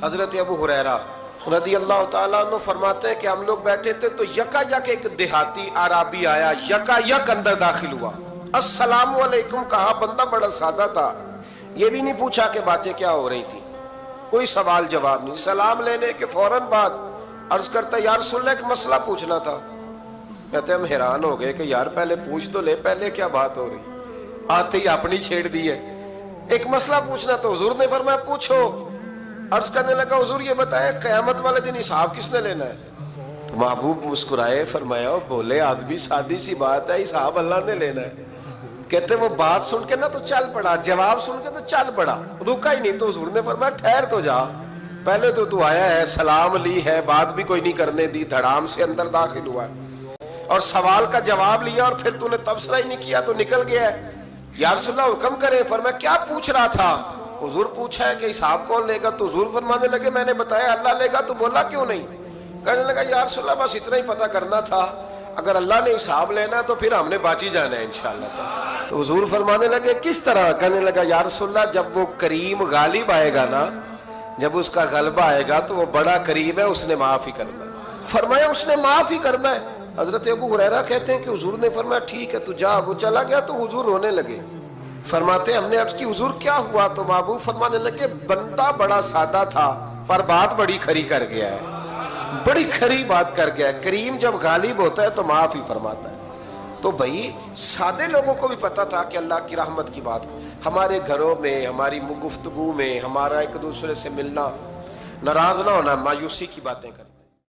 حضرت ابو ہریرہ رضی اللہ تعالیٰ عنہ فرماتے ہیں کہ ہم لوگ بیٹھے تھے تو یکا یک ایک دیہاتی عرابی آیا، یکا یک اندر داخل ہوا، السلام علیکم کہا۔ بندہ بڑا سادہ تھا، یہ بھی نہیں پوچھا کہ باتیں کیا ہو رہی تھی، کوئی سوال جواب نہیں، سلام لینے کے فوراً بعد عرض کرتا یا رسول اللہ ایک مسئلہ پوچھنا تھا۔ کہتے ہم حیران ہو گئے کہ یار پہلے پوچھ تو لے، پہلے کیا بات ہو رہی، آتے ہی اپنی چھیڑ دی ہے۔ ایک مسئلہ پوچھنا تو حضور نے فرمایا پوچھو۔ عرض کرنے لگا حضور یہ بتائے قیامت والے دن حساب کس نے لینا ہے؟ تو محبوب مسکرائے، فرمایا بولے آدمی سادی سی بات ہے، حساب اللہ نے لینا ہے۔ کہتے وہ بات سن کے نا تو چل پڑا، جواب سن کے تو چل پڑا، رکا ہی نہیں۔ تو حضور نے فرمایا ٹھہر تو جا، پہلے تو آیا ہے، سلام لی ہے، بات بھی کوئی نہیں کرنے دی، دھڑام سے اندر داخل ہوا ہے اور سوال کا جواب لیا اور پھر تو نے تبصرہ ہی نہیں کیا تو نکل گیا ہے۔ یا رسول اللہ حکم کرے۔ فرمایا کیا پوچھ رہا تھا؟ حضور پوچھا ہے کہ حساب کون لے گا؟ تو حضور فرمانے لگے میں نے بتایا اللہ لے گا، تو بولا کیوں نہیں؟ کہنے لگا یا رسول اللہ بس اتنا ہی پتہ کرنا تھا، اگر اللہ نے حساب لینا ہے تو پھر ہم نے باقی جانا ہے انشاءاللہ۔ تو حضور فرمانے لگے کس طرح؟ کہنے لگا یا رسول اللہ جب وہ کریم غالب آئے گا نا، جب اس کا غلبہ آئے گا تو وہ بڑا کریم ہے، اس نے معاف ہی کرنا ہے۔ فرمایا اس نے معاف ہی کرنا ہے۔ حضرت ابو ہریرہ کہتے ہیں کہ حضور نے فرمایا ٹھیک ہے تو جا۔ وہ چلا گیا تو حضور رونے لگے۔ فرماتے ہم نے عرض کی حضور کیا ہوا؟ تو محبوب فرمانے لگے بندہ بڑا سادہ تھا پر بات بڑی کھری کر گیا ہے، بڑی کھری بات کر گیا ہے۔ کریم جب غالب ہوتا ہے تو معاف ہی فرماتا ہے۔ تو بھائی سادے لوگوں کو بھی پتا تھا کہ اللہ کی رحمت کی بات، ہمارے گھروں میں ہماری گفتگو میں ہمارا ایک دوسرے سے ملنا، ناراض نہ ہونا، مایوسی کی باتیں کرنا۔